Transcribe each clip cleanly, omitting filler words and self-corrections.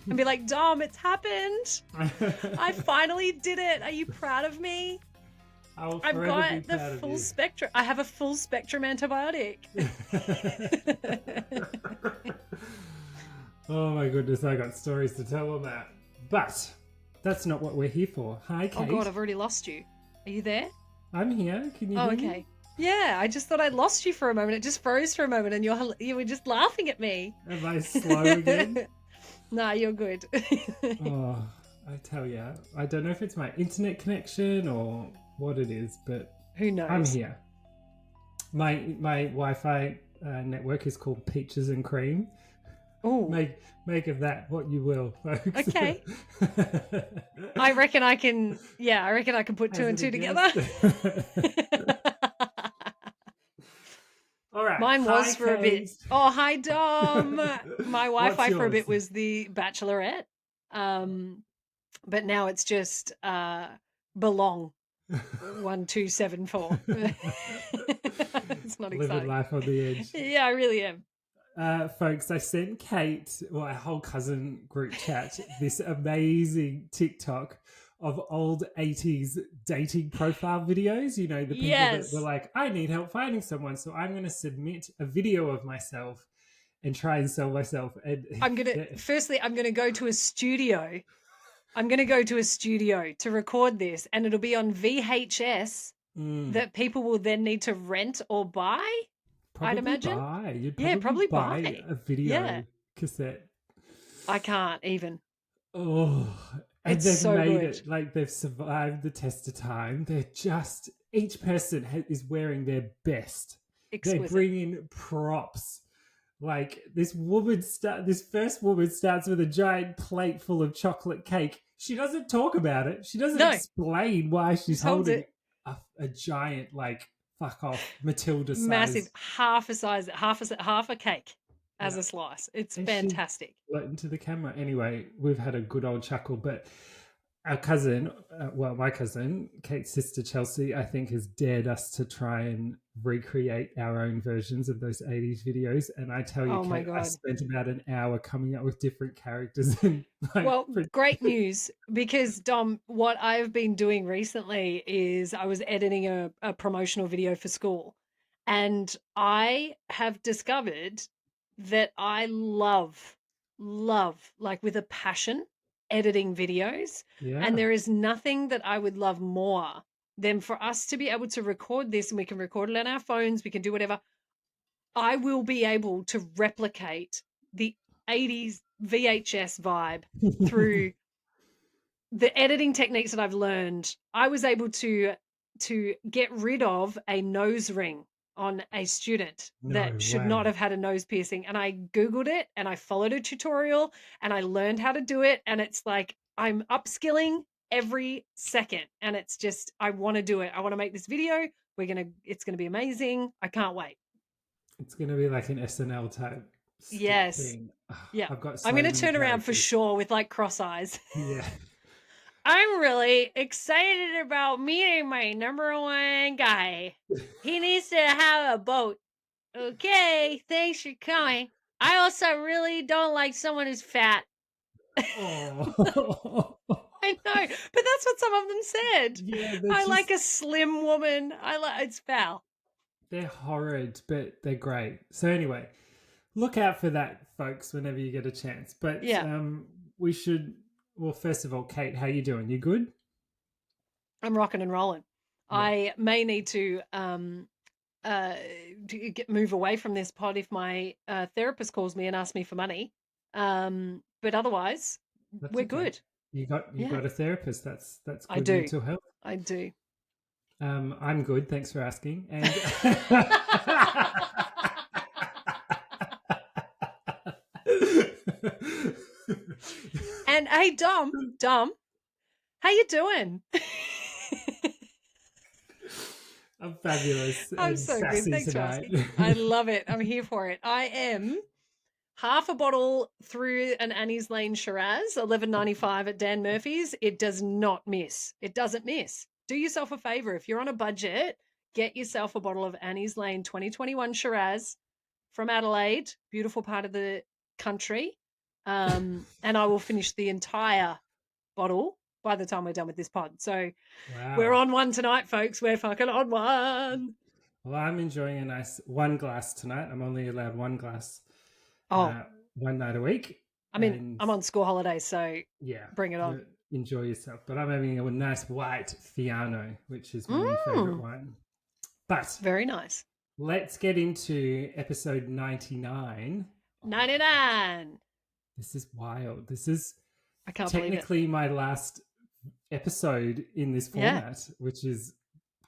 and be like, Dom, it's happened. I finally did it. Are you proud of me? I will I've forever be got the proud of full you. spectrum. I have a full spectrum antibiotic. Oh my goodness, I got stories to tell on that. But that's not what we're here for. Hi, Kate. Oh God, I've already lost you. Are you there? I'm here. Can you Oh, hear okay. me? Yeah, I just thought I'd lost you for a moment. It just froze for a moment, and you were just laughing at me. Am I slow again? Nah, you're good. Oh, I tell ya, I don't know if it's my internet connection or what it is, but Who knows? I'm here. My Wi-Fi network is called Peaches and Cream. Oh, Make of that what you will, folks. okay. I reckon I can. Yeah, I reckon I can put two and Hazard a two together. guess. All right. Mine Hi, was for a bit. Kate. Oh, hi Dom. My What's Wi-Fi for a yours? bit was the Bachelorette, but now it's just Belong 1274. It's not Living exciting. life on the edge. Yeah, I really am. Folks, I sent Kate, well, our whole cousin group chat, this amazing TikTok of old 80s dating profile videos. You know, the people that were Yes. like, I need help finding someone, so I'm going to submit a video of myself and try and sell myself. And I'm gonna go to a studio. I'm gonna go to a studio to record this, and it'll be on VHS that people will then need to rent or buy. I'd probably imagine. buy. You'd Yeah, probably probably buy buy. a video Yeah. cassette. I can't even. Oh, and It's they've so made good. it like they've survived the test of time. They're just each person is wearing their best. They Exquisite. bring in props. Like this first woman starts with a giant plate full of chocolate cake. She doesn't talk about it. She doesn't No, explain why she's just holds holding it a giant, like, fuck off Matilda massive, size. half a cake as Yeah. a slice. It's And she fantastic. let into the camera. Anyway, we've had a good old chuckle, but our cousin, my cousin, Kate's sister Chelsea, I think has dared us to try and recreate our own versions of those 80s videos. And I tell you, Oh my Kate, I God. spent about an hour coming up with different characters and Well, great news, because Dom, what I've been doing recently is I was editing a promotional video for school, and I have discovered that I love, like with a passion, editing videos. And yeah. there is nothing that I would love more than for us to be able to record this, and we can record it on our phones, we can do whatever. I will be able to replicate the 80s VHS vibe through the editing techniques that I've learned. I was able to get rid of a nose ring on a student No that should not way. have had a nose piercing, and I googled it and I followed a tutorial and I learned how to do it, and it's like I'm upskilling every second, and it's just I want to do it. I want to make this video. It's going to be amazing. I can't wait. It's going to be like an SNL type skit Yes. thing. Yeah. I've got I'm so going to many turn around for characters. sure with like cross eyes. Yeah. I'm really excited about meeting my number one guy. He needs to have a boat. Okay, thanks for coming. I also really don't like someone who's fat. Oh. I know, but that's what some of them said. Yeah, they're I like just a slim woman. It's foul. they're horrid, but they're great. So anyway, look out for that, folks, whenever you get a chance. But Yeah, we should. Well, first of all, Kate, how you doing? You good? I'm rocking and rolling. Yeah. I may need to move away from this pod if my therapist calls me and asks me for money. But otherwise, That's we're okay. good. You Yeah, got a therapist. That's I good do. mental health. I do. I'm good. Thanks for asking. And And hey, Dom, how you doing? I'm fabulous I'm and so good. sassy Thanks for tonight. asking. I love it. I'm here for it. I am half a bottle through an Annie's Lane Shiraz, $11.95 at Dan Murphy's. It does not miss. It doesn't miss. Do yourself a favor. If you're on a budget, get yourself a bottle of Annie's Lane 2021 Shiraz from Adelaide, beautiful part of the country. and I will finish the entire bottle by the time we're done with this pod. So we're Wow. on one tonight, folks. We're fucking on one. Well, I'm enjoying a nice one glass tonight. I'm only allowed one glass Oh, one night a week. I mean, And I'm on school holidays, so yeah, bring it on. enjoy yourself. But I'm having a nice white Fiano, which is my new favorite Mm, wine. But very nice. let's get into episode 99. 99. This is wild. This is I can't believe it. technically my last episode in this Yeah, format, which is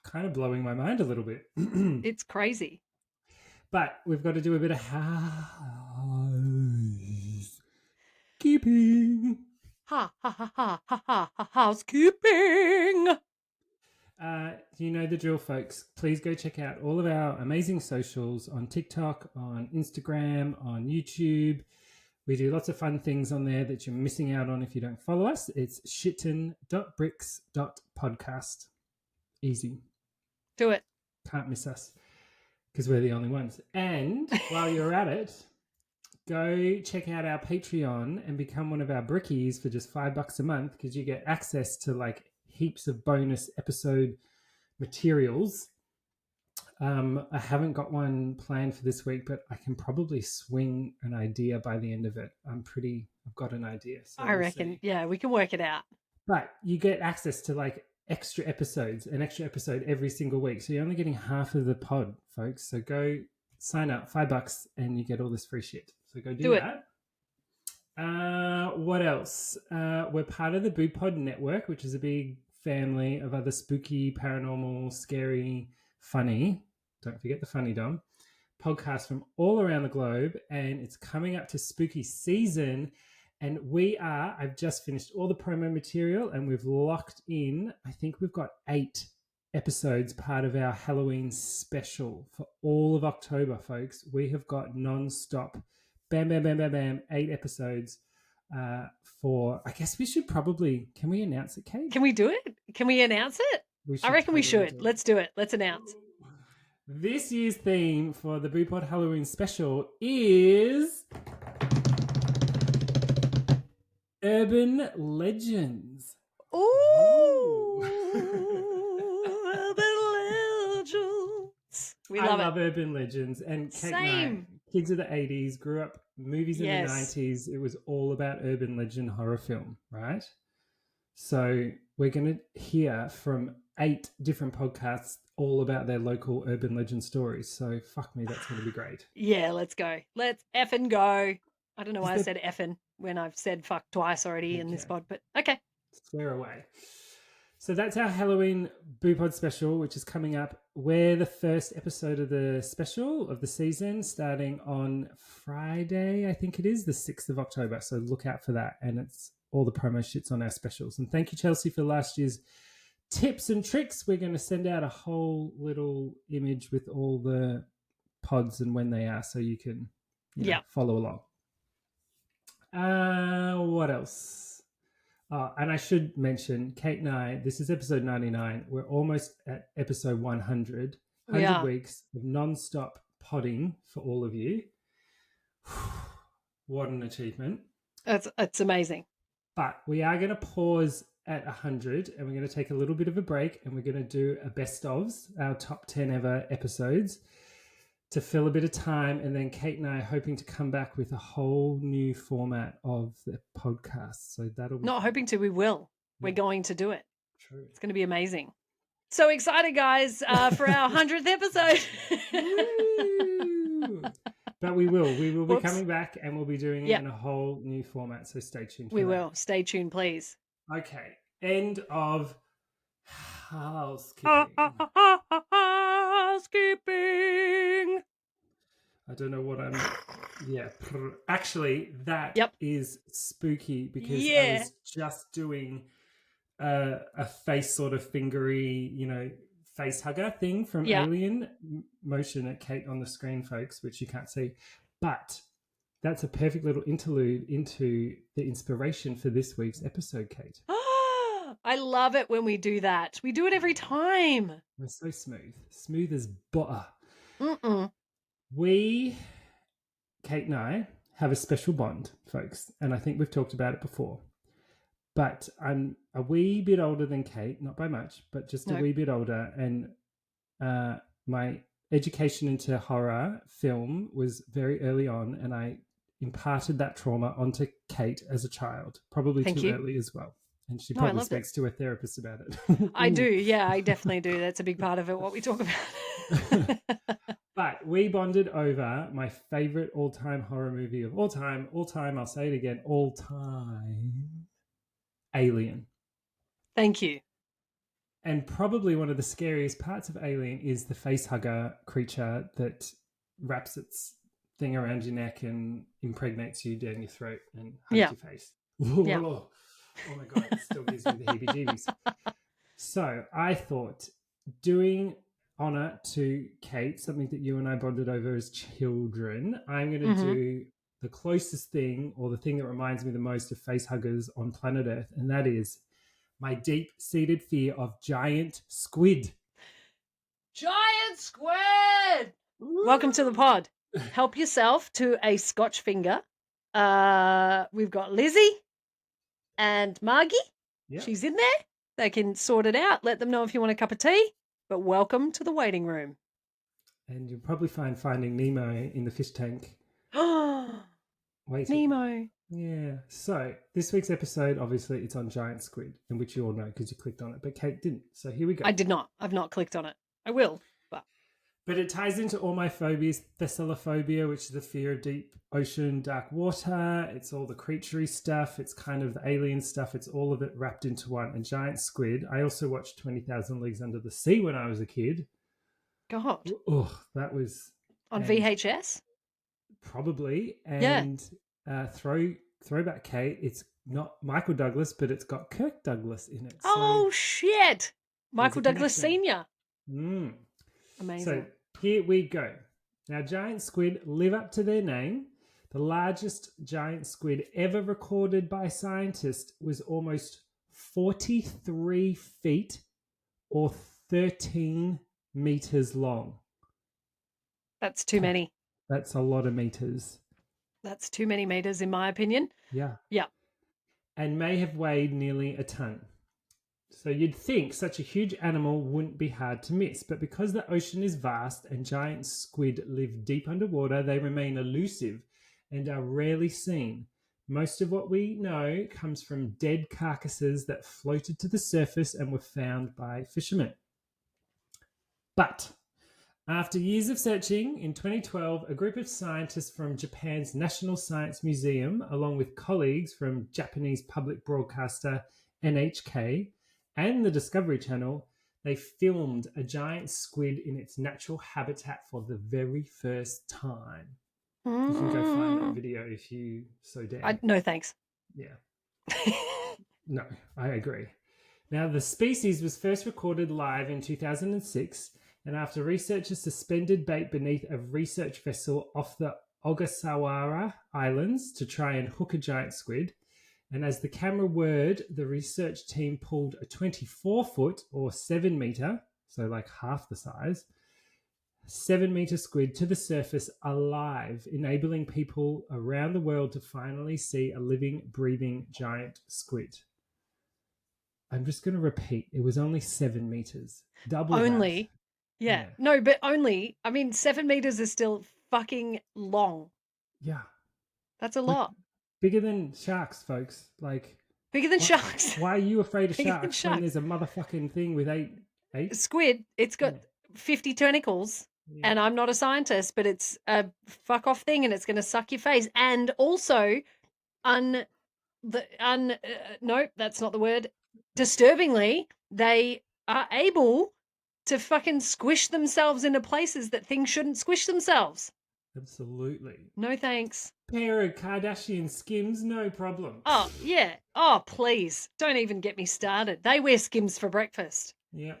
kind of blowing my mind a little bit. it's crazy. But we've got to do a bit of housekeeping. Ha ha ha ha ha ha ha housekeeping. You know the drill, folks. Please go check out all of our amazing socials on TikTok, on Instagram, on YouTube. We do lots of fun things on there that you're missing out on if you don't follow us. It's shitten.bricks.podcast. Easy. Do it. Can't miss us because we're the only ones. And while you're at it, go check out our Patreon and become one of our brickies for just $5 a month, because you get access to like heaps of bonus episode materials. I haven't got one planned for this week, but I can probably swing an idea by the end of it. I've got an idea. So I reckon, yeah, we can work it out. But you get access to like an extra episode every single week. So you're only getting half of the pod, folks. So go sign up, $5, and you get all this free shit. So go do that. What else? We're part of the Boo Pod Network, which is a big family of other spooky, paranormal, scary, funny, don't forget the funny, Dom, podcasts from all around the globe. And it's coming up to spooky season. And I've just finished all the promo material and we've locked in, I think we've got 8 episodes part of our Halloween special for all of October, folks. We have got non-stop, bam, bam, bam, bam, bam, 8 episodes for, I guess we should probably, can we announce it, Kate? Can we do it? Can we announce it? I reckon we should. Let's do it. Let's announce. This year's theme for the Boo Pod Halloween special is urban legends. Ooh, urban legends. I love urban legends. And Kate and I, kids of the 80s, grew up movies in the 90s. It was all about urban legend horror film, right? So we're going to hear from 8 different podcasts all about their local urban legend stories. So fuck me, that's going to be great. Yeah, let's go. Let's effing go. I don't know why I said effing when I've said fuck twice already in this pod, but okay. Swear away. So that's our Halloween Boo Pod special, which is coming up. We're the first episode of the special of the season, starting on Friday, I think it is, the 6th of October. So look out for that. And it's all the promo shits on our specials. And thank you, Chelsea, for last year's tips and tricks. We're going to send out a whole little image with all the pods and when they are, so you can follow along. What else? And I should mention, Kate and I, this is episode 99. We're almost at episode 100. 100 weeks of non-stop podding for all of you. What an achievement. It's amazing. But we are going to pause at 100 and we're going to take a little bit of a break and we're going to do a best ofs, our top 10 ever episodes, to fill a bit of time. And then Kate and I are hoping to come back with a whole new format of the podcast. So that'll be we will. Yeah. We're going to do it. True. It's going to be amazing. So excited, guys, for our 100th episode. But we will be coming back and we'll be doing it in a whole new format. So stay tuned for that. We will. Stay tuned, please. Okay. End of housekeeping. Housekeeping. I don't know what I'm... Yeah. Actually, that is spooky because I was just doing a face sort of fingery, face hugger thing from Alien. Motion at Kate on the screen, folks, which you can't see. But that's a perfect little interlude into the inspiration for this week's episode, Kate. I love it when we do that. We do it every time. We're so smooth. Smooth as butter. Mm-mm. We, Kate and I, have a special bond, folks, and I think we've talked about it before. But I'm a wee bit older than Kate, not by much, but just a No. wee bit older. And my education into horror film was very early on, and I imparted that trauma onto Kate as a child, probably Thank too you. early as well. And she No, I probably loved it. speaks to a therapist about it. I do. Yeah, I definitely do. That's a big part of it, what we talk about. But we bonded over my favorite all-time horror movie of all time, I'll say it again, all time, Alien. Thank you. And probably one of the scariest parts of Alien is the face hugger creature that wraps its thing around your neck and impregnates you down your throat and hugs Yeah. your face. Yeah. Oh my God, it still gives me the heebie jeebies. So I thought, doing honor to Kate, something that you and I bonded over as children, I'm going to Hmm. do the closest thing, or the thing that reminds me the most of face huggers on planet Earth, and that is my deep-seated fear of giant squid. Giant Squid! Welcome to the pod. Help yourself to a Scotch finger. We've got Lizzie and Margie. Yep. She's in there. They can sort it out. Let them know if you want a cup of tea. But welcome to the waiting room. And you'll probably find Finding Nemo in the fish tank waiting. Nemo. Yeah. So this week's episode, obviously, it's on giant squid, in which you all know because you clicked on it, but Kate didn't. So here we go. I did not. I've not clicked on it. I will, But it ties into all my phobias: thesselophobia, which is the fear of deep ocean, dark water. It's all the creaturey stuff. It's kind of the alien stuff. It's all of it wrapped into one. And giant squid. I also watched 20,000 Leagues Under the Sea when I was a kid. God. Oh, that was On VHS? probably. Yeah. And throwback, Kate. It's not Michael Douglas, but it's got Kirk Douglas in it. Oh, shit. Michael Douglas connection. Sr. Mm. Amazing. So here we go. Now, giant squid live up to their name. The largest giant squid ever recorded by scientists was almost 43 feet or 13 meters long. That's too many. That's a lot of meters. That's too many meters, in my opinion. Yeah. Yeah. And may have weighed nearly a ton. So you'd think such a huge animal wouldn't be hard to miss, but because the ocean is vast and giant squid live deep underwater, they remain elusive and are rarely seen. Most of what we know comes from dead carcasses that floated to the surface and were found by fishermen. But after years of searching, in 2012, a group of scientists from Japan's National Science Museum, along with colleagues from Japanese public broadcaster NHK, and the Discovery Channel, they filmed a giant squid in its natural habitat for the very first time. You can go find that video if you so dare. No, thanks. Yeah. No, I agree. Now, the species was first recorded live in 2006, and after researchers suspended bait beneath a research vessel off the Ogasawara Islands to try and hook a giant squid, and as the camera whirred, the research team pulled a 24-foot or 7-meter, so like half the size, 7-meter squid to the surface alive, enabling people around the world to finally see a living, breathing giant squid. I'm just going to repeat, it was only 7 meters. Double Only. that. Yeah. No, but only. I mean, 7 meters is still fucking long. Yeah. That's a lot. Bigger than sharks, folks. Like, Bigger than sharks. why are you afraid of Bigger than sharks when sharks. there's a motherfucking thing with eight? Squid, it's got 50 tentacles, and I'm not a scientist, but it's a fuck off thing, and it's going to suck your face. And also, no, that's not the word. Disturbingly, they are able to fucking squish themselves into places that things shouldn't squish themselves. Absolutely. No thanks. Pair of Kardashian Skims, no problem. Oh, yeah. Oh, please. Don't even get me started. They wear Skims for breakfast. Yeah.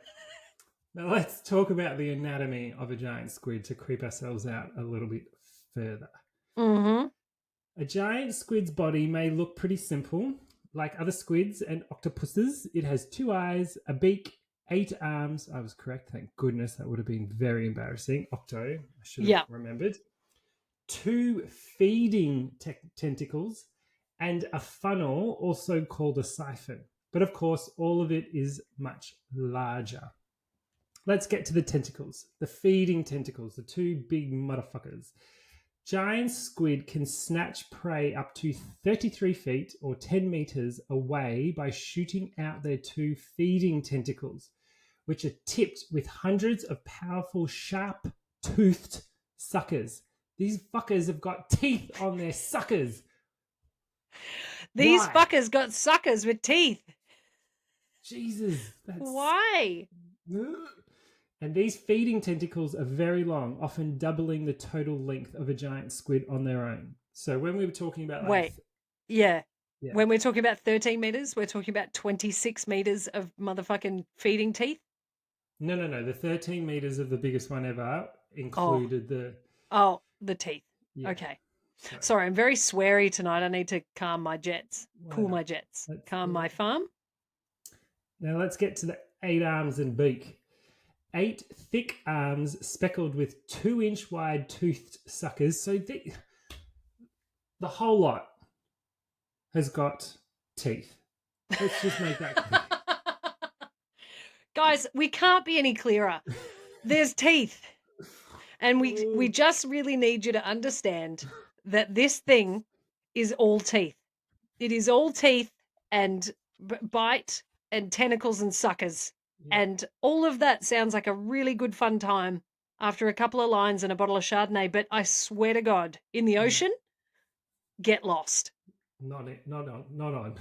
Now let's talk about the anatomy of a giant squid to creep ourselves out a little bit further. Mm-hmm. A giant squid's body may look pretty simple. Like other squids and octopuses, it has 2 eyes, a beak, 8 arms. I was correct, thank goodness. That would have been very embarrassing. Octo, I should have remembered. 2 feeding tentacles, and a funnel, also called a siphon. But of course, all of it is much larger. Let's get to the tentacles. The feeding tentacles, the 2 big motherfuckers. Giant squid can snatch prey up to 33 feet or 10 meters away by shooting out their 2 feeding tentacles, which are tipped with hundreds of powerful, sharp toothed suckers. These fuckers have got teeth on their suckers. These Why? fuckers got suckers with teeth. Jesus, that's... Why? And these feeding tentacles are very long, often doubling the total length of a giant squid on their own. So when we were talking about... Wait, yeah. Yeah. When we're talking about 13 meters, we're talking about 26 meters of motherfucking feeding teeth? No. The 13 meters of the biggest one ever included the... Oh, the teeth. Yeah. Okay. Sorry, I'm very sweary tonight. I need to calm my jets, cool my jets, calm my farm. Now let's get to the 8 arms and beak. 8 thick arms speckled with 2-inch wide toothed suckers. So the whole lot has got teeth. Let's just make that clear. Guys, we can't be any clearer. There's teeth. And we just really need you to understand that this thing is all teeth. It is all teeth and bite and tentacles and suckers. Yeah. And all of that sounds like a really good fun time after a couple of lines and a bottle of Chardonnay. But I swear to God, in the ocean, get lost. Not on.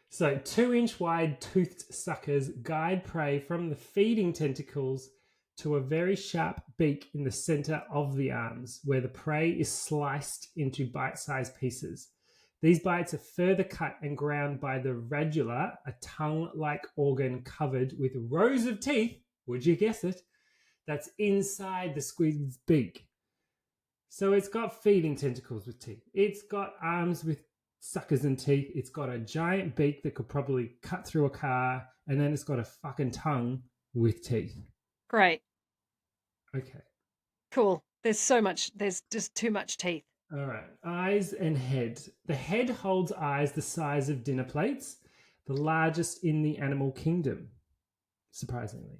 So 2-inch wide toothed suckers guide prey from the feeding tentacles to a very sharp beak in the center of the arms, where the prey is sliced into bite-sized pieces. These bites are further cut and ground by the radula, a tongue-like organ covered with rows of teeth, would you guess it, that's inside the squid's beak. So it's got feeding tentacles with teeth. It's got arms with suckers and teeth. It's got a giant beak that could probably cut through a car, and then it's got a fucking tongue with teeth. Great. Okay. Cool. There's just too much teeth. All right. Eyes and head. The head holds eyes the size of dinner plates, the largest in the animal kingdom, surprisingly.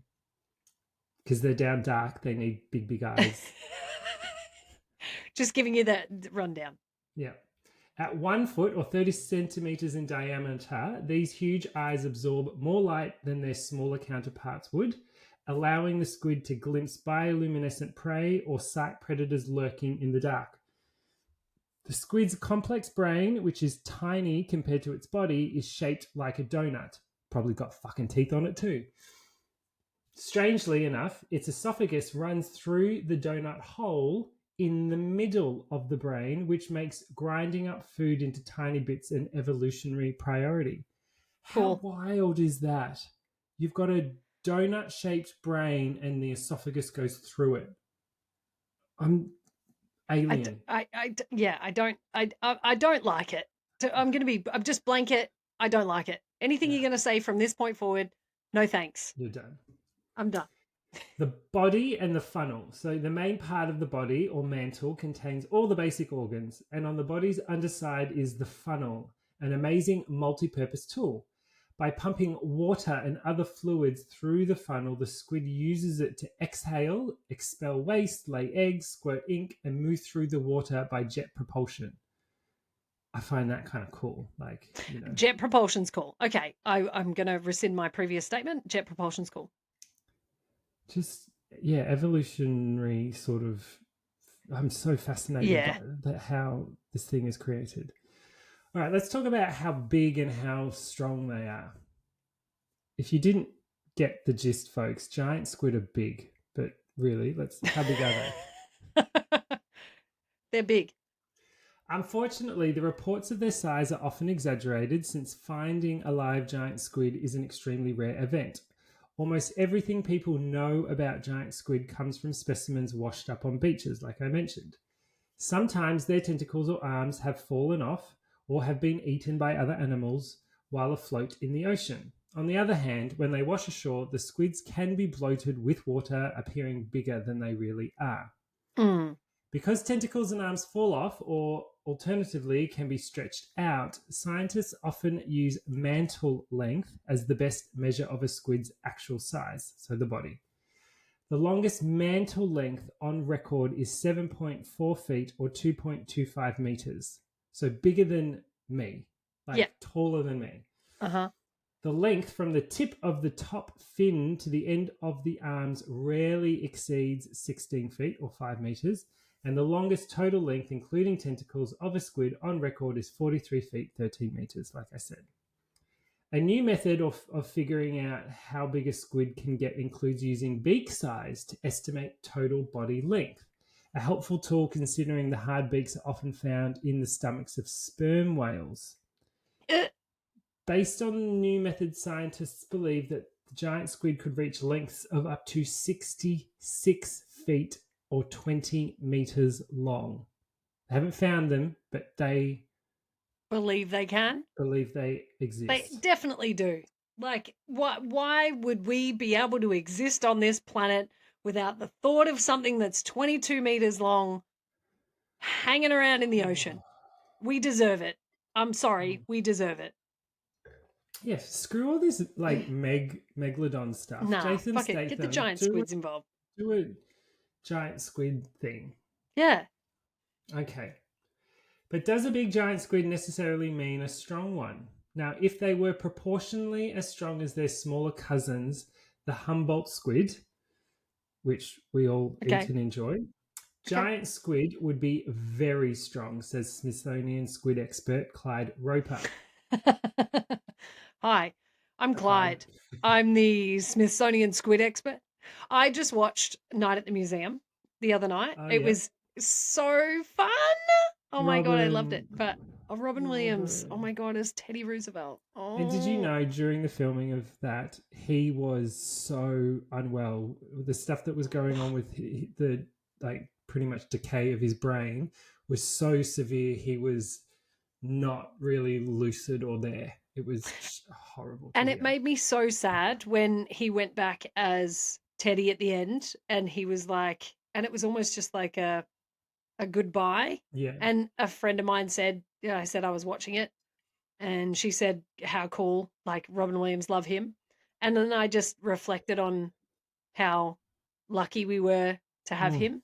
Because they're down dark, they need big, big eyes. Just giving you that rundown. Yeah. At 1 foot or 30 centimeters in diameter, these huge eyes absorb more light than their smaller counterparts would, allowing the squid to glimpse bioluminescent prey or sight predators lurking in the dark. The squid's complex brain, which is tiny compared to its body, is shaped like a donut. Probably got fucking teeth on it too. Strangely enough, its esophagus runs through the donut hole in the middle of the brain, which makes grinding up food into tiny bits an evolutionary priority. Cool. How wild is that? You've got a donut-shaped brain and the esophagus goes through it. I'm alien. I don't like it. I'm just blanket. I don't like it. Anything you're going to say from this point forward, no thanks. You're done. I'm done. The body and the funnel. So the main part of the body or mantle contains all the basic organs, and on the body's underside is the funnel, an amazing multi-purpose tool. By pumping water and other fluids through the funnel, the squid uses it to exhale, expel waste, lay eggs, squirt ink, and move through the water by jet propulsion. I find that kind of cool. Jet propulsion's cool. Okay, I'm going to rescind my previous statement. Jet propulsion's cool. Just, evolutionary sort of... I'm so fascinated by how this thing is created. All right, let's talk about how big and how strong they are. If you didn't get the gist, folks, giant squid are big. But really, how big are they? They're big. Unfortunately, the reports of their size are often exaggerated, since finding a live giant squid is an extremely rare event. Almost everything people know about giant squid comes from specimens washed up on beaches, like I mentioned. Sometimes their tentacles or arms have fallen off or have been eaten by other animals while afloat in the ocean. On the other hand, when they wash ashore, the squids can be bloated with water, appearing bigger than they really are. Mm. Because tentacles and arms fall off or alternatively can be stretched out, scientists often use mantle length as the best measure of a squid's actual size, so the body. The longest mantle length on record is 7.4 feet or 2.25 meters. So bigger than me, Yeah. like taller than me. Uh-huh. The length from the tip of the top fin to the end of the arms rarely exceeds 16 feet or 5 meters. And the longest total length, including tentacles, of a squid on record is 43 feet, 13 meters, like I said. A new method of figuring out how big a squid can get includes using beak size to estimate total body length. A helpful tool considering the hard beaks are often found in the stomachs of sperm whales. Based on the new method, scientists believe that the giant squid could reach lengths of up to 66 feet or 20 meters long. They haven't found them, but they Believe they can. believe they They exist. definitely do. Like, why would we be able to exist on this planet without the thought of something that's 22 meters long hanging around in the ocean? We deserve it. I'm sorry, we deserve it. Yeah, screw all this like megalodon stuff. Nah, Jason fuck it. Get the Statham, giant squids involved. do a giant squid thing. Yeah. Okay. But does a big giant squid necessarily mean a strong one? Now, if they were proportionally as strong as their smaller cousins, the Humboldt squid, which we all Okay. eat and enjoy, giant squid would be very strong, says Smithsonian squid expert Clyde Roper. Hi, I'm Clyde. I'm the Smithsonian squid expert. I just watched Night at the Museum the other night. Oh, It yeah. was so fun. Oh my God, I loved it. But Robin Williams, oh my God, as Teddy Roosevelt. Oh. And did you know during the filming of that, he was so unwell? The stuff that was going on with the like pretty much decay of his brain was so severe. He was not really lucid or there. It was horrible. And it made me so sad when he went back as Teddy at the end and he was like, and it was almost just like a goodbye. Yeah. And a friend of mine said, yeah, I said I was watching it. And she said how cool, like Robin Williams, love him. And then I just reflected on how lucky we were to have him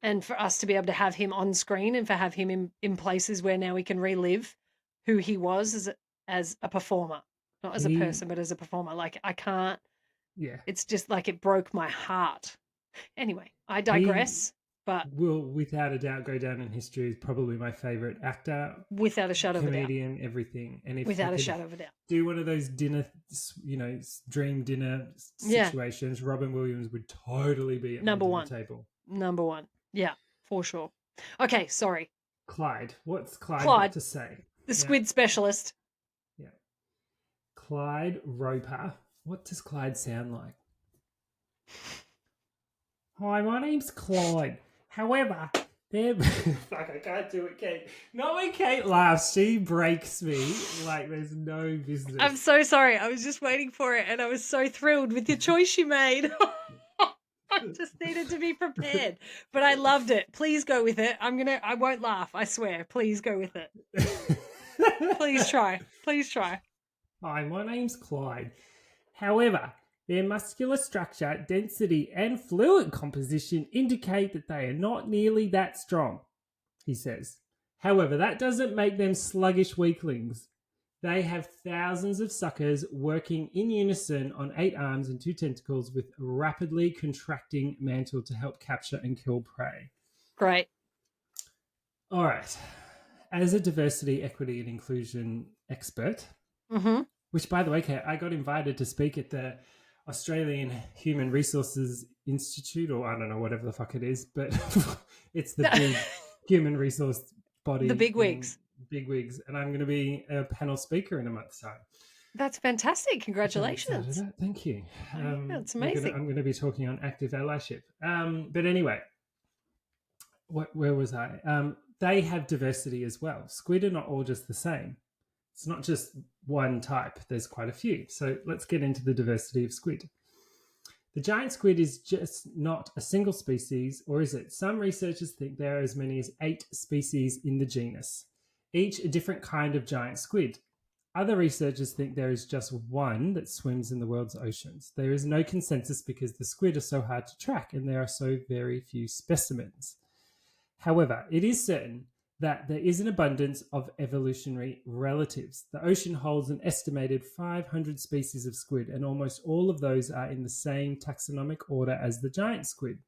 and for us to be able to have him on screen and for have him in places where now we can relive who he was as a performer, not as a person, but as a performer. Like I can't, Yeah. it's just like it broke my heart. Anyway, I digress, but will without a doubt go down in history as probably my favorite actor, without a shadow of a doubt. comedian, everything. And if Without I a could shadow of a doubt. do one of those dinner, dream dinner situations, Robin Williams would totally be at Number my one. dinner table. Number one. Yeah, for sure. Okay, sorry. Clyde. What's Clyde got to say? The squid specialist. Yeah. Clyde Roper. What does Clyde sound like? Hi, my name's Clyde. However, fuck, I can't do it, Kate. Not when Kate laughs, she breaks me like there's no business. I'm so sorry. I was just waiting for it and I was so thrilled with your choice you made. I just needed to be prepared. But I loved it. Please go with it. I won't laugh, I swear. Please go with it. Please try. Please try. Hi, my name's Clyde. However, their muscular structure, density, and fluid composition indicate that they are not nearly that strong, he says. However, that doesn't make them sluggish weaklings. They have thousands of suckers working in unison on 8 arms and 2 tentacles with a rapidly contracting mantle to help capture and kill prey. Great. All right. As a diversity, equity, and inclusion expert, which, by the way, Kate, I got invited to speak at the Australian Human Resources Institute, or I don't know, whatever the fuck it is, but it's the big human resource body. The bigwigs. Bigwigs. And I'm going to be a panel speaker in a month's time. That's fantastic. Congratulations. Thank you. That's amazing. I'm going to be talking on active allyship. But anyway, where was I? They have diversity as well. Squid are not all just the same. It's not just one type. There's quite a few. So let's get into the diversity of squid. The giant squid is just not a single species, or is it? Some researchers think there are as many as 8 species in the genus, each a different kind of giant squid. Other researchers think there is just one that swims in the world's oceans. There is no consensus because the squid are so hard to track and there are so very few specimens. However, it is certain that there is an abundance of evolutionary relatives. The ocean holds an estimated 500 species of squid, and almost all of those are in the same taxonomic order as the giant squid.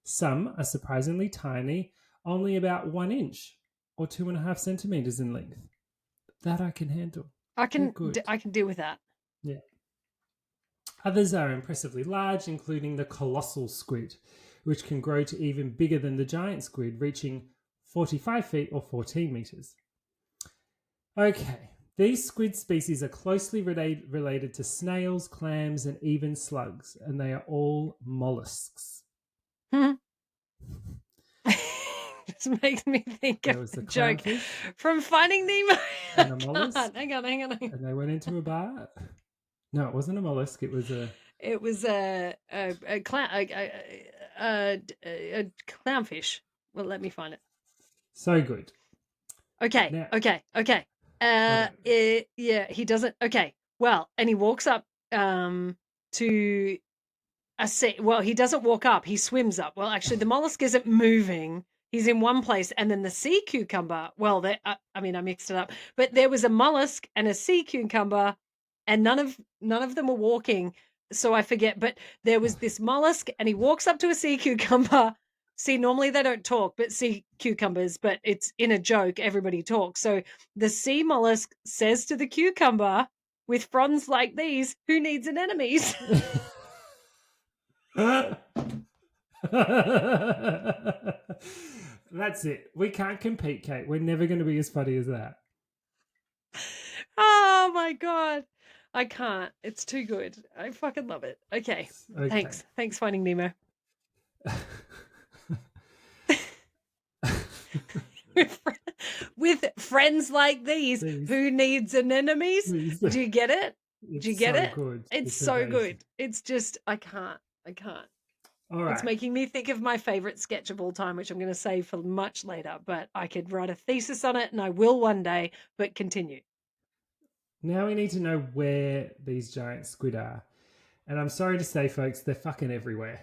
Some are surprisingly tiny, only about 1 inch or 2.5 centimeters in length. That I can handle. They're good. I can deal with that. Yeah. Others are impressively large, including the colossal squid, which can grow to even bigger than the giant squid, reaching 45 feet or 14 meters. Okay, these squid species are closely related to snails, clams, and even slugs, and they are all mollusks. This makes me think There of was the the joke clownfish from Finding Nemo. and a mollusk, Hang on. and they went into a bar. No, it wasn't a mollusk. It was a. It was a clownfish. Well, let me find it. So good. Okay. Now, Yeah, he doesn't. Okay. Well, and he walks up to a sea. Well, he doesn't walk up. He swims up. Well, actually, the mollusk isn't moving. He's in one place, and then the sea cucumber. Well, I mean, I mixed it up, but there was a mollusk and a sea cucumber, and none of them were walking. So I forget. But there was this mollusk, and he walks up to a sea cucumber. See, normally they don't talk, but sea cucumbers, but it's in a joke. Everybody talks. So the sea mollusk says to the cucumber, "With fronds like these, who needs an enemies?" That's it. We can't compete, Kate. We're never going to be as funny as that. Oh my god. I can't. It's too good. I fucking love it. Okay. Okay. Thanks. Thanks, Finding Nemo. With friends like these, who needs an enemies? Do you get it? Do you get so it? Good. It's so good. It's just, I can't. All right. It's making me think of my favorite sketch of all time, which I'm going to save for much later, but I could write a thesis on it and I will one day, but continue. Now we need to know where these giant squid are. And I'm sorry to say, folks, they're fucking everywhere.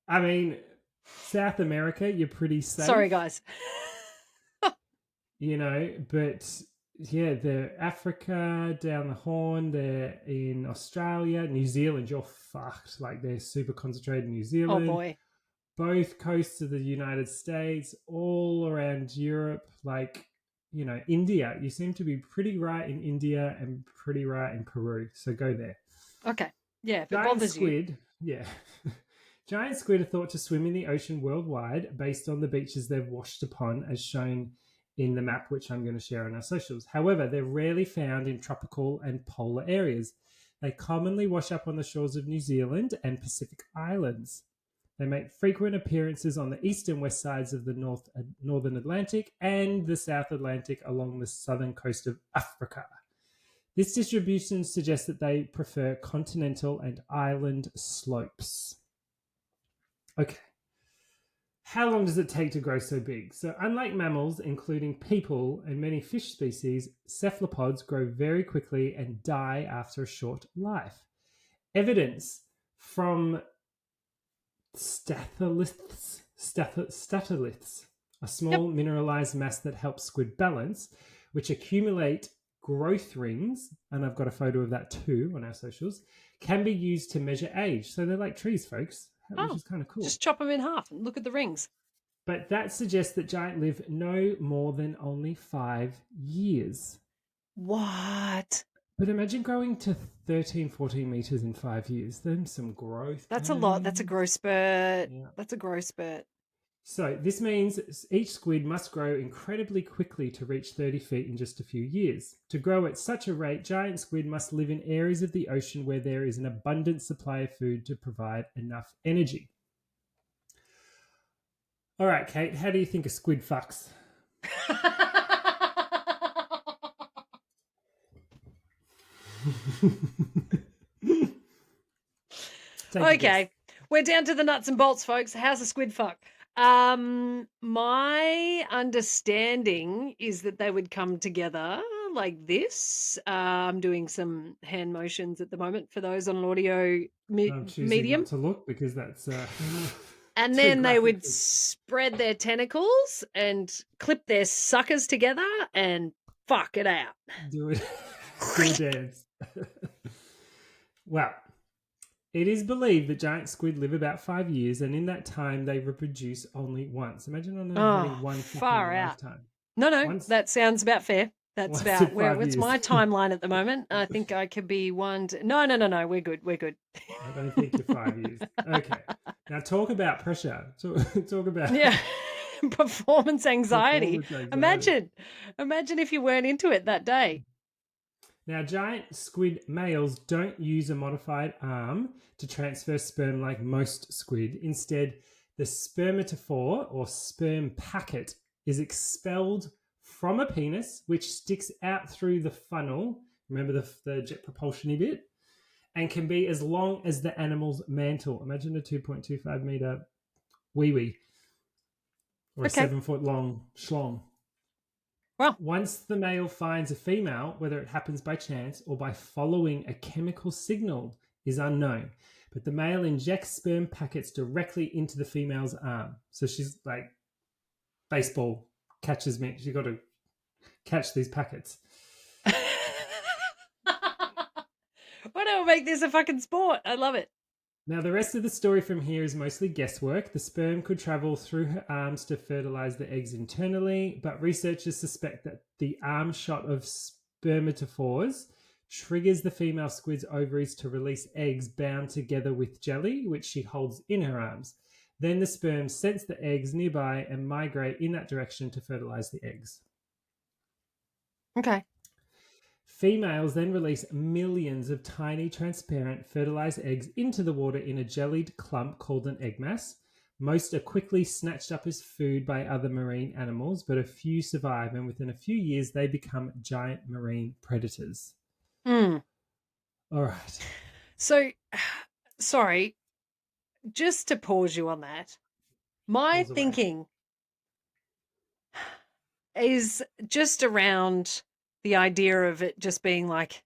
I mean, South America, you're pretty safe. Sorry, guys. You know, but yeah, they're Africa, down the Horn, they're in Australia, New Zealand, you're fucked. Like, they're super concentrated in New Zealand. Oh, boy. Both coasts of the United States, all around Europe, like, you know, India. You seem to be pretty right in India and pretty right in Peru. So go there. Okay. Yeah, if it Giant bothers squid, yeah. Giant squid are thought to swim in the ocean worldwide based on the beaches they've washed upon, as shown in the map, which I'm going to share on our socials. However, they're rarely found in tropical and polar areas. They commonly wash up on the shores of New Zealand and Pacific Islands. They make frequent appearances on the east and west sides of the northern Atlantic and the South Atlantic along the southern coast of Africa. This distribution suggests that they prefer continental and island slopes. Okay. How long does it take to grow so big? So unlike mammals, including people and many fish species, cephalopods grow very quickly and die after a short life. Evidence from statoliths, a small mineralized mass that helps squid balance, which accumulate growth rings, and I've got a photo of that too on our socials, can be used to measure age. So they're like trees, folks, which is kind of cool. Just chop them in half and look at the rings. But that suggests that giant live no more than only 5 years. What? But imagine growing to 13, 14 meters in 5 years. Then some growth. That's a lot. That's a growth spurt. Yeah. That's a growth spurt. So this means each squid must grow incredibly quickly to reach 30 feet in just a few years. To grow at such a rate, giant squid must live in areas of the ocean where there is an abundant supply of food to provide enough energy. All right, Kate, how do you think a squid fucks? Take a guess. Okay, we're down to the nuts and bolts, folks. How's a squid fuck? My understanding is that they would come together like this. I'm doing some hand motions at the moment for those on an audio I'm choosing not medium. to look because that's And too then they graphic. would spread their tentacles and clip their suckers together and fuck it out. Do it. Do a dance. Well, it is believed that giant squid live about 5 years, and in that time they reproduce only once. Imagine only having one fuck in Far your out. lifetime. No, Once, that sounds about fair. That's once in about where 5 it's years. my timeline at the moment. I think I could be one. No. We're good. We're good. I don't think you're 5 years. Okay. Now talk about pressure. Talk about Yeah. Performance anxiety. performance anxiety. Imagine if you weren't into it that day. Now, giant squid males don't use a modified arm to transfer sperm like most squid. Instead, the spermatophore or sperm packet is expelled from a penis, which sticks out through the funnel. Remember the jet propulsion-y bit? And can be as long as the animal's mantle. Imagine a 2.25 meter wee or a Okay. 7-foot long schlong. Well, Once the male finds a female, whether it happens by chance or by following a chemical signal is unknown. But the male injects sperm packets directly into the female's arm. So she's like, baseball catches me. She's got to catch these packets. whatever, make this a fucking sport. I love it. Now, the rest of the story from here is mostly guesswork. The sperm could travel through her arms to fertilize the eggs internally, but researchers suspect that the arm shot of spermatophores triggers the female squid's ovaries to release eggs bound together with jelly, which she holds in her arms. Then the sperm sense the eggs nearby and migrate in that direction to fertilize the eggs. Okay. Females then release millions of tiny, transparent, fertilized eggs into the water in a jellied clump called an egg mass. Most are quickly snatched up as food by other marine animals, but a few survive, and within a few years, they become giant marine predators. Hmm. All right. So, sorry, just to pause you on that. My Pause away. thinking is just around the idea of it just being like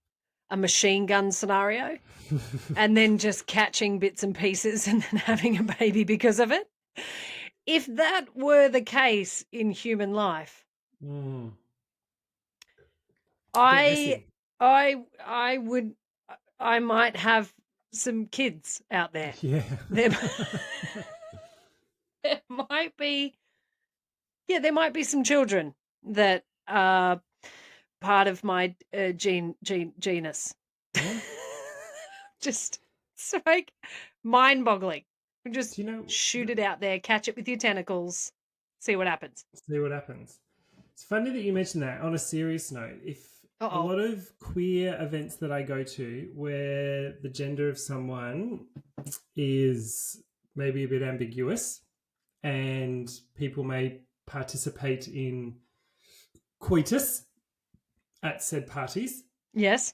a machine gun scenario and then just catching bits and pieces and then having a baby because of it. If that were the case in human life, Mm. Bit I messy. I would I might have some kids out there. Yeah. There, there might be there might be some children that are part of my genus. Yeah. Just it's like mind-boggling. Just Do you know? shoot it out there, catch it with your tentacles, see what happens. See what happens. It's funny that you mentioned that. On a serious note, if a Uh-oh. lot of queer events that I go to where the gender of someone is maybe a bit ambiguous and people may participate in coitus at said parties, Yes.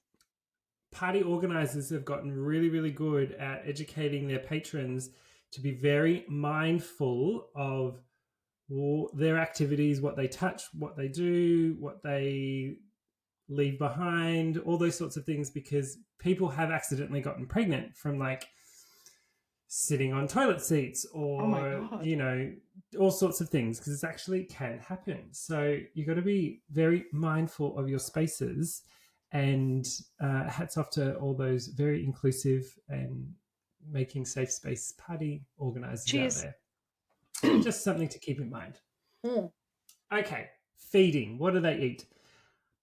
party organizers have gotten really, really good at educating their patrons to be very mindful of their activities, what they touch, what they do, what they leave behind, all those sorts of things, because people have accidentally gotten pregnant from like sitting on toilet seats or, Oh my God. you know, all sorts of things, because it actually can happen. So you got to be very mindful of your spaces, and hats off to all those very inclusive and making safe space party organizers Cheers. out there. Just something to keep in mind. Okay, feeding. What do they eat?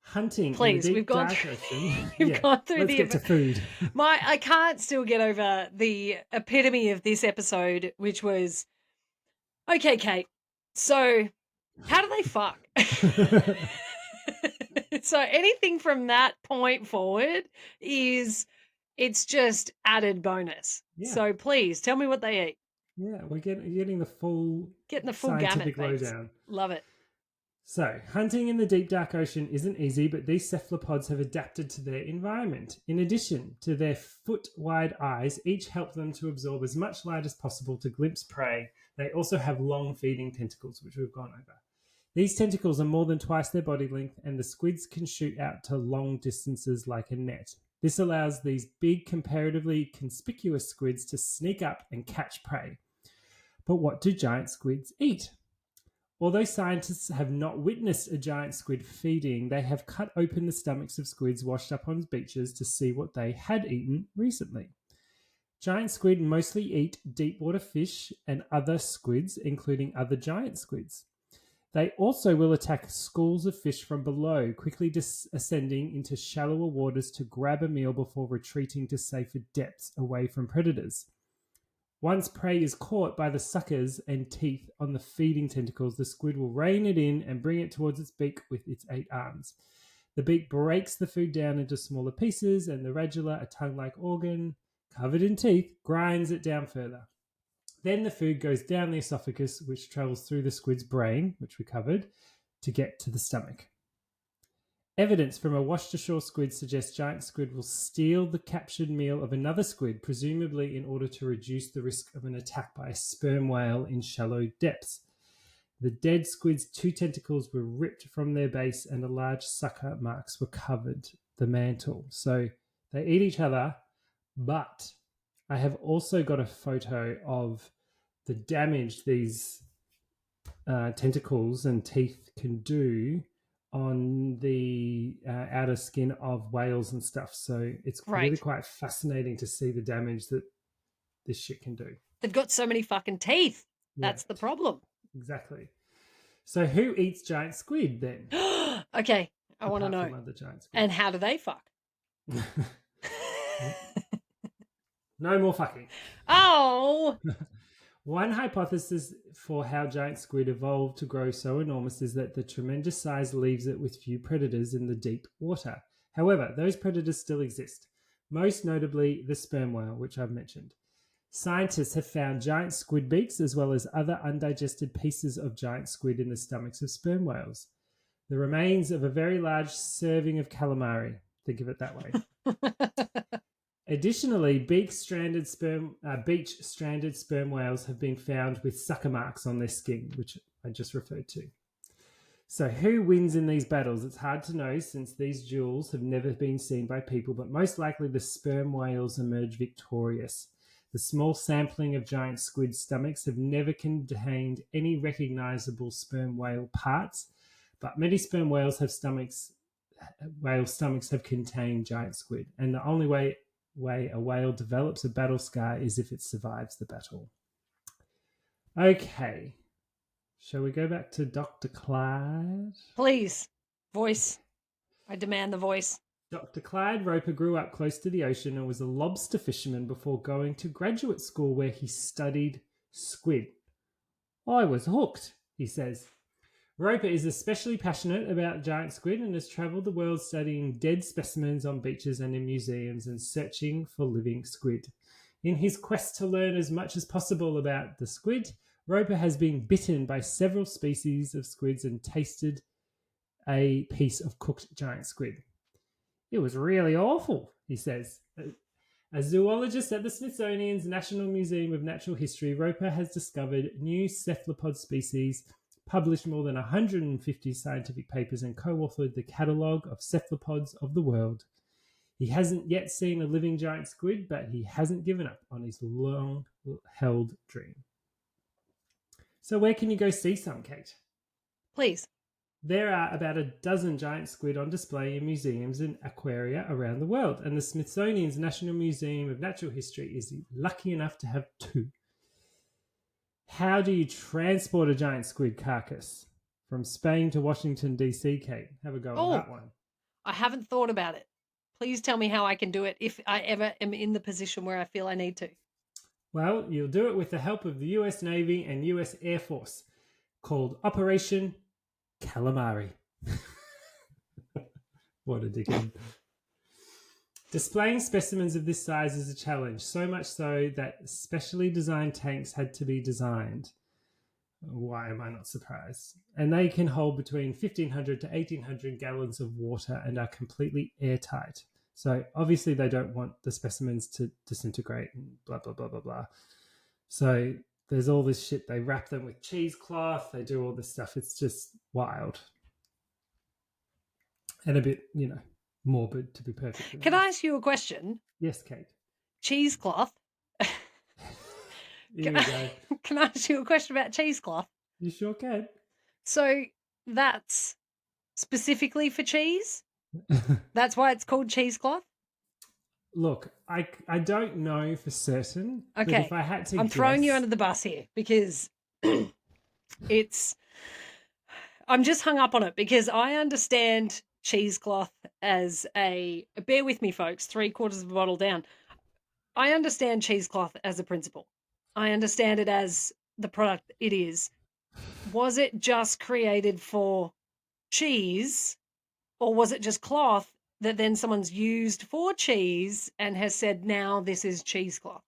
Hunting. Please, in the we've deep gone dark through, ocean. we've gone through let's the get to food. I can't still get over the epitome of this episode, which was okay, Kate. So, how do they fuck? So anything from that point forward it's just added bonus. Yeah. So please tell me what they eat. Yeah, we're getting the full Getting the full gamut, scientific babes. lowdown. Love it. So, hunting in the deep dark ocean isn't easy, but these cephalopods have adapted to their environment. In addition to their foot-wide eyes, each help them to absorb as much light as possible to glimpse prey. They also have long feeding tentacles, which we've gone over. These tentacles are more than twice their body length, and the squids can shoot out to long distances like a net. This allows these big, comparatively conspicuous squids to sneak up and catch prey. But what do giant squids eat? Although scientists have not witnessed a giant squid feeding, they have cut open the stomachs of squids washed up on beaches to see what they had eaten recently. Giant squid mostly eat deep water fish and other squids, including other giant squids. They also will attack schools of fish from below, quickly ascending into shallower waters to grab a meal before retreating to safer depths away from predators. Once prey is caught by the suckers and teeth on the feeding tentacles, the squid will rein it in and bring it towards its beak with its 8 arms. The beak breaks the food down into smaller pieces, and the radula, a tongue-like organ covered in teeth, grinds it down further. Then the food goes down the esophagus, which travels through the squid's brain, which we covered, to get to the stomach. Evidence from a washed-ashore squid suggests giant squid will steal the captured meal of another squid, presumably in order to reduce the risk of an attack by a sperm whale in shallow depths. The dead squid's 2 tentacles were ripped from their base and the large sucker marks were covered the mantle. So they eat each other, but I have also got a photo of the damage these tentacles and teeth can do on the outer skin of whales and stuff. So it's really quite fascinating to see the damage that this shit can do. They've got so many fucking teeth. That's the problem. Exactly. So who eats giant squid then? Okay, I want to know. Other giant squid. And how do they fuck? No more fucking. Oh! One hypothesis for how giant squid evolved to grow so enormous is that the tremendous size leaves it with few predators in the deep water. However, those predators still exist, most notably the sperm whale, which I've mentioned. Scientists have found giant squid beaks as well as other undigested pieces of giant squid in the stomachs of sperm whales. The remains of a very large serving of calamari. Think of it that way. Additionally, beach-stranded sperm whales have been found with sucker marks on their skin, which I just referred to. So who wins in these battles? It's hard to know since these duels have never been seen by people, but most likely the sperm whales emerge victorious. The small sampling of giant squid stomachs have never contained any recognizable sperm whale parts, but many sperm whales have stomachs have contained giant squid, and the only way a whale develops a battle scar is if it survives the battle. Okay. Shall we go back to Dr. Clyde? Please. Voice. I demand the voice. Dr. Clyde Roper grew up close to the ocean and was a lobster fisherman before going to graduate school where he studied squid. I was hooked, he says. Roper is especially passionate about giant squid and has travelled the world studying dead specimens on beaches and in museums and searching for living squid. In his quest to learn as much as possible about the squid, Roper has been bitten by several species of squids and tasted a piece of cooked giant squid. It was really awful, he says. A zoologist at the Smithsonian's National Museum of Natural History, Roper has discovered new cephalopod species, published more than 150 scientific papers, and co-authored the catalogue of cephalopods of the world. He hasn't yet seen a living giant squid, but he hasn't given up on his long-held dream. So where can you go see some, Kate? Please. There are about a dozen giant squid on display in museums and aquaria around the world, and the Smithsonian's National Museum of Natural History is lucky enough to have 2. How do you transport a giant squid carcass from Spain to Washington, D.C., Kate? Have a go at that one. I haven't thought about it. Please tell me how I can do it if I ever am in the position where I feel I need to. Well, you'll do it with the help of the US Navy and US Air Force, called Operation Calamari. What a dickhead. Displaying specimens of this size is a challenge, so much so that specially designed tanks had to be designed. Why am I not surprised? And they can hold between 1,500 to 1,800 gallons of water and are completely airtight. So obviously they don't want the specimens to disintegrate and blah, blah, blah, blah, blah. So there's all this shit. They wrap them with cheesecloth. They do all this stuff. It's just wild. And a bit, morbid, to be perfectly Can I honest. ask you a question? Yes, Kate. Cheesecloth. Here we go. Can I ask you a question about cheesecloth? You sure can. So that's specifically for cheese? That's why it's called cheesecloth? Look, I don't know for certain, but Okay. if I had to I'm guess, throwing you under the bus here because I'm just hung up on it because I understand cheesecloth as bear with me, folks, 3/4 of a bottle down. I understand cheesecloth as a principle. I understand it as the product it is. Was it just created for cheese, or was it just cloth that then someone's used for cheese and has said, now this is cheesecloth?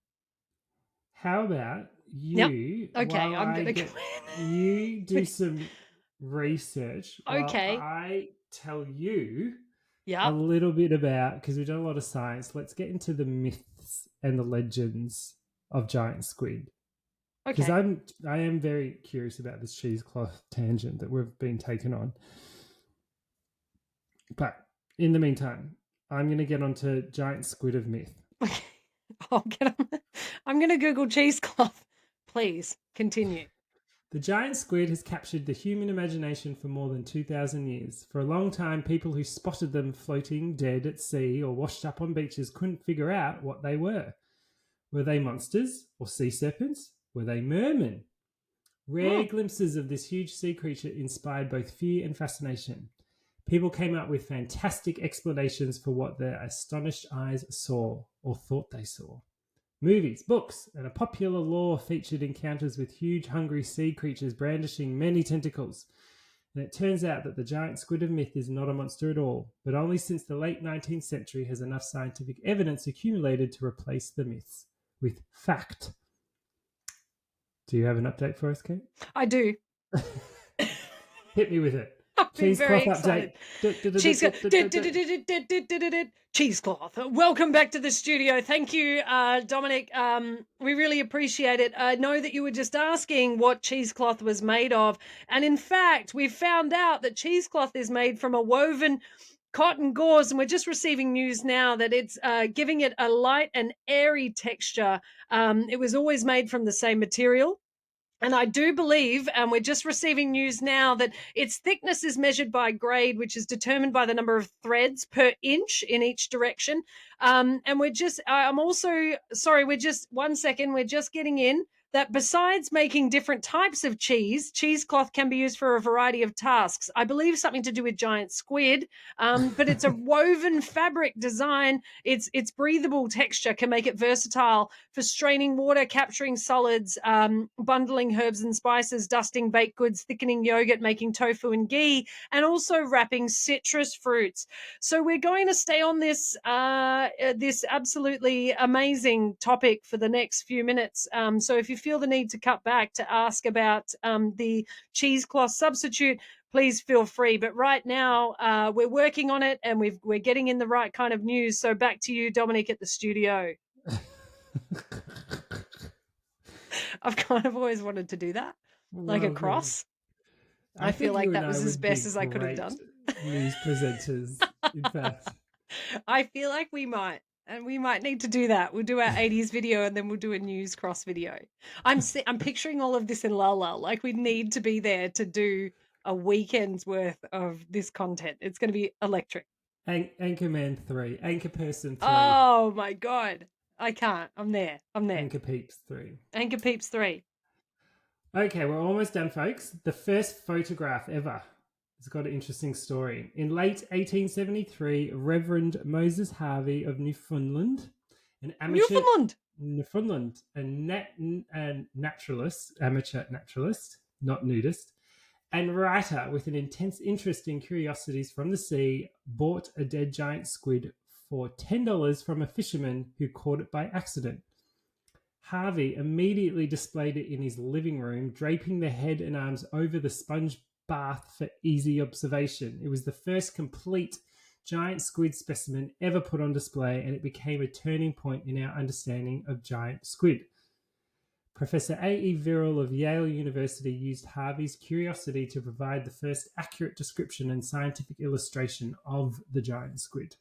how about Yep. you, Okay, while I'm I gonna get you do some research, while Okay. I tell you a Yep. little bit about, because we've done a lot of science, let's get into the myths and the legends of giant squid. Because Okay. I am very curious about this cheesecloth tangent that we've been taken on. But in the meantime, I'm going to get onto giant squid of myth. Okay. I'm gonna Google cheesecloth. Please continue. The giant squid has captured the human imagination for more than 2,000 years. For a long time, people who spotted them floating dead at sea or washed up on beaches couldn't figure out what they were. Were they monsters or sea serpents? Were they mermen? Rare glimpses of this huge sea creature inspired both fear and fascination. People came up with fantastic explanations for what their astonished eyes saw or thought they saw. Movies, books, and a popular lore featured encounters with huge, hungry sea creatures brandishing many tentacles. And it turns out that the giant squid of myth is not a monster at all, but only since the late 19th century has enough scientific evidence accumulated to replace the myths with fact. Do you have an update for us, Kate? I do. Hit me with it. I've been very Cheesecloth excited. update. Cheesecloth. Welcome back to the studio. Thank you, Dominic. We really appreciate it. I know that you were just asking what cheesecloth was made of. And in fact, we've found out that cheesecloth is made from a woven cotton gauze, and we're just receiving news now that it's giving it a light and airy texture. It was always made from the same material. And I do believe, and we're just receiving news now, that its thickness is measured by grade, which is determined by the number of threads per inch in each direction. And I'm also, sorry, we're just, 1 second, we're just getting in that besides making different types of cheesecloth can be used for a variety of tasks. I believe something to do with giant squid, but it's a woven fabric design. Its breathable texture can make it versatile for straining water, capturing solids, bundling herbs and spices, dusting baked goods, thickening yogurt, making tofu and ghee, and also wrapping citrus fruits. So we're going to stay on this absolutely amazing topic for the next few minutes. So if you feel the need to cut back to ask about the cheesecloth substitute, please feel free. But right now, we're working on it and we're getting in the right kind of news. So back to you, Dominic, at the studio. I've kind of always wanted to do that, like a Well done. cross. I I feel think like you and that I was as would best be as I could have great done. news presenters, in fact. I feel like we might. And we might need to do that. We'll do our 80s video and then we'll do a news cross video. I'm picturing all of this in La La. Like we need to be there to do a weekend's worth of this content. It's going to be electric. Anchorman 3, Anchor Person 3, Oh my God. I can't. I'm there. Anchor Peeps 3. Anchor Peeps 3. Okay, we're almost done, folks. The first photograph ever. It's got an interesting story. In late 1873, Reverend Moses Harvey of Newfoundland, an amateur Newfoundland. a naturalist, amateur naturalist, not nudist, and writer with an intense interest in curiosities from the sea, bought a dead giant squid for $10 from a fisherman who caught it by accident. Harvey immediately displayed it in his living room, draping the head and arms over the sponge bath for easy observation. It was the first complete giant squid specimen ever put on display, and it became a turning point in our understanding of giant squid. Professor A.E. Virrell of Yale University used Harvey's curiosity to provide the first accurate description and scientific illustration of the giant squid.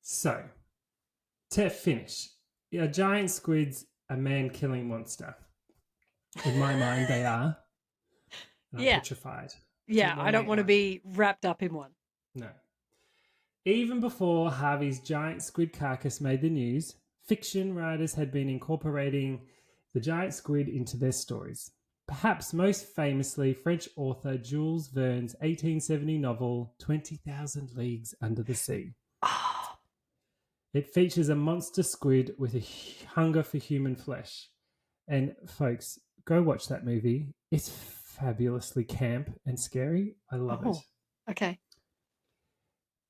So, to finish, a giant squid's a man-killing monster. In my mind, they are. And I'm Yeah. petrified to Yeah. I don't nominate want to one. be wrapped up in one. No. Even before Harvey's giant squid carcass made the news, fiction writers had been incorporating the giant squid into their stories. Perhaps most famously, French author Jules Verne's 1870 novel 20,000 Leagues Under the Sea. Oh. It features a monster squid with a hunger for human flesh. And folks, go watch that movie. It's fabulously camp and scary. I love it. Okay.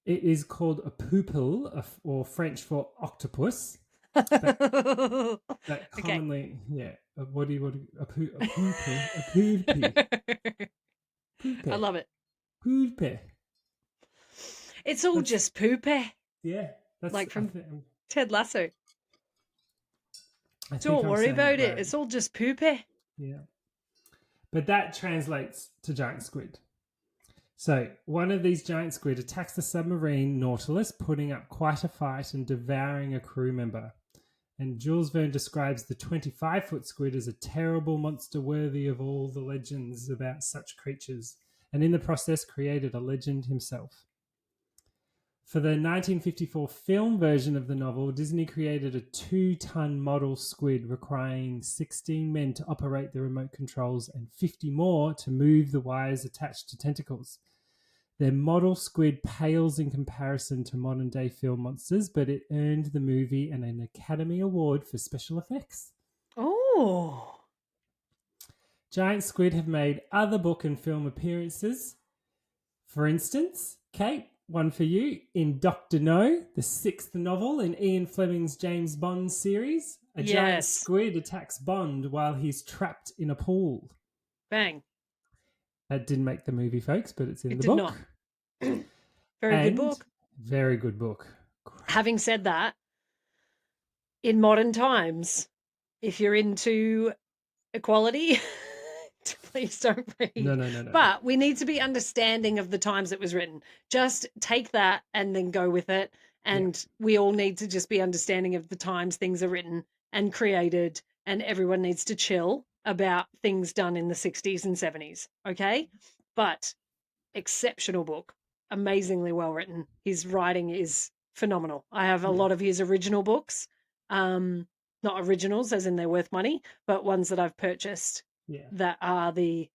It is called a pupil, or French for octopus. That Okay. commonly, yeah. A pupil, a poopy, I poope, love it. poope. It's all That's, just poopy, yeah. That's like from think, Ted Lasso. I think Don't I'm worry saying about it it. right. It's all just poopy. Yeah, but that translates to giant squid. So, one of these giant squid attacks the submarine Nautilus, putting up quite a fight and devouring a crew member. And Jules Verne describes the 25-foot squid as a terrible monster worthy of all the legends about such creatures, and in the process created a legend himself. For the 1954 film version of the novel, Disney created a 2-ton model squid requiring 16 men to operate the remote controls and 50 more to move the wires attached to tentacles. Their model squid pales in comparison to modern day film monsters, but it earned the movie an Academy Award for special effects. Oh. Giant squid have made other book and film appearances. For instance, Kate, one for you, in Dr. No, the 6th novel in Ian Fleming's James Bond series. A giant Yes. squid attacks Bond while he's trapped in a pool. Bang. That didn't make the movie, folks, but it's in It the did book. not. Very good And book. very good book. Having said that, in modern times, if you're into equality, please don't read. No. But we need to be understanding of the times it was written. Just take that and then go with it. And we all need to just be understanding of the times things are written and created, and everyone needs to chill about things done in the 60s and 70s. Okay. But exceptional book, amazingly well written. His writing is phenomenal. I have a lot of his original books, not originals as in they're worth money, but ones that I've purchased that are the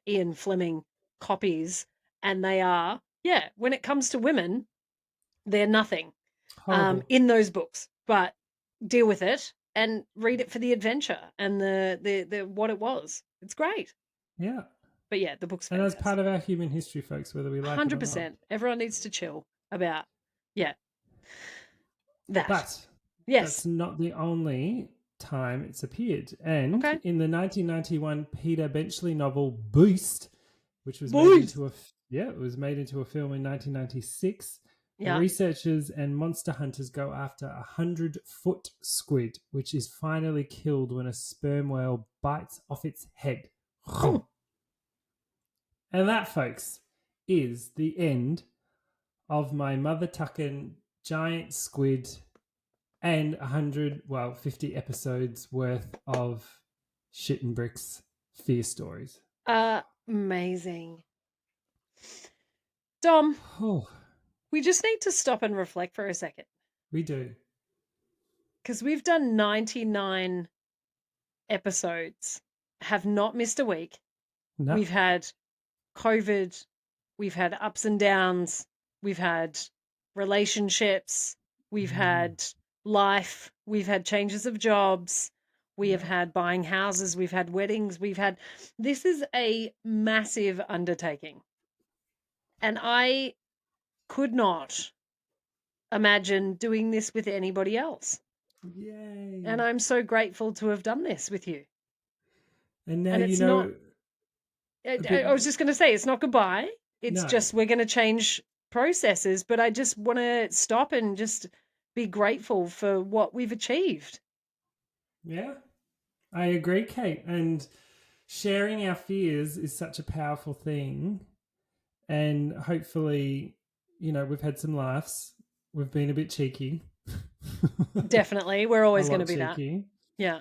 Ian Fleming copies, and they are when it comes to women, they're nothing Horrible. in those books, but deal with it and read it for the adventure and the what it was. It's great. Yeah. But yeah, the book's And that's fantastic. part of our human history, folks, whether we like it or not. 100%. Everyone needs to chill about, that. But Yes. that's not the only time it's appeared. And Okay. in the 1991 Peter Benchley novel Boost, which was Boost! it was made into a film in 1996. The Yeah. researchers and monster hunters go after a 100-foot squid, which is finally killed when a sperm whale bites off its head. Oh. And that, folks, is the end of my mother tucking giant squid and 50 episodes worth of shit and bricks fear stories. Amazing. Dom, Oh, we just need to stop and reflect for a second. we do. Because we've done 99 episodes, have not missed a week. No. We've had COVID, we've had ups and downs, we've had relationships, we've had life, we've had changes of jobs, we have had buying houses, we've had weddings, this is a massive undertaking. And I could not imagine doing this with anybody else. Yay. And I'm so grateful to have done this with you. And now And you it's not, know I a bit. I was just going to say, it's not goodbye. It's No. just we're going to change processes, but I just want to stop and just be grateful for what we've achieved. Yeah, I agree, Kate. And sharing our fears is such a powerful thing. And hopefully, we've had some laughs. We've been a bit cheeky. Definitely. We're A always going to lot be that. cheeky. Yeah.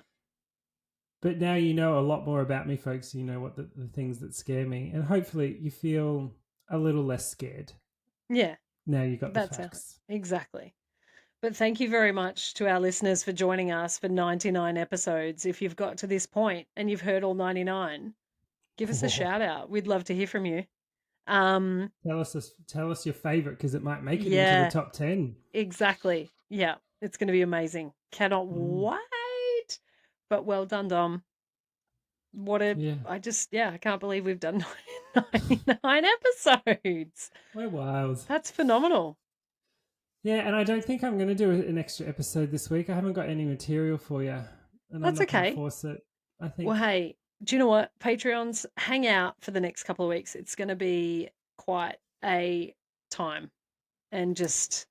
But now you know a lot more about me, folks. You know what the things that scare me. And hopefully you feel a little less scared. Yeah. Now you got the That's it. facts. Exactly. But thank you very much to our listeners for joining us for 99 episodes. If you've got to this point and you've heard all 99, give us a Oh, shout out. We'd love to hear from you. Um, tell us your favorite because it might make it into the yeah, top 10. exactly. Yeah, it's going to be amazing. Cannot Mm, wait. But well done, Dom. yeah, I can't believe we've done 99 episodes. we're wild. That's phenomenal. Yeah, and I don't think I'm going to do an extra episode this week. I haven't got any material for you, and I'm That's not going to okay. force it. I Well, think, hey, do you know what? Patreons, hang out for the next couple of weeks. It's going to be quite a time. And just,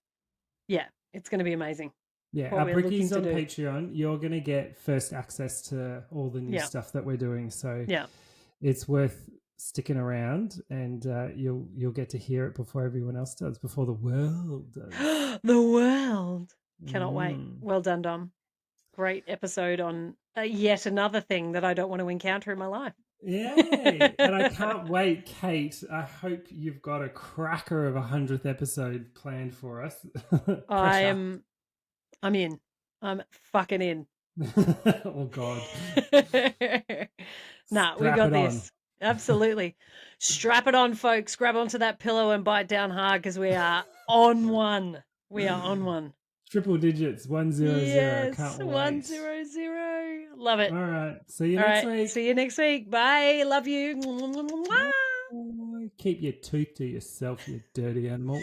yeah, it's going to be amazing yeah, what our we're looking brickies to on do. Patreon, you're going to get first access to all the new Yeah. stuff that we're doing. So Yeah. it's worth sticking around, and you'll get to hear it before everyone else does, before the world does. The world. Cannot wait. Mm. Well done, Dom. Great episode on yet another thing that I don't want to encounter in my life. Yay! And I can't wait, Kate. I hope you've got a cracker of 100th episode planned for us. Pressure. I'm in. I'm fucking in. Oh, God. Nah, we Strap got it on. this. Absolutely. Strap it on, folks. Grab onto that pillow and bite down hard because we are on one. We are on one. Triple digits, 100. Yes, Can't wait. 100. Love it. All right. See you All next right. week. See you next week. Bye. Love you. Bye. Keep your tooth to yourself, you dirty animal.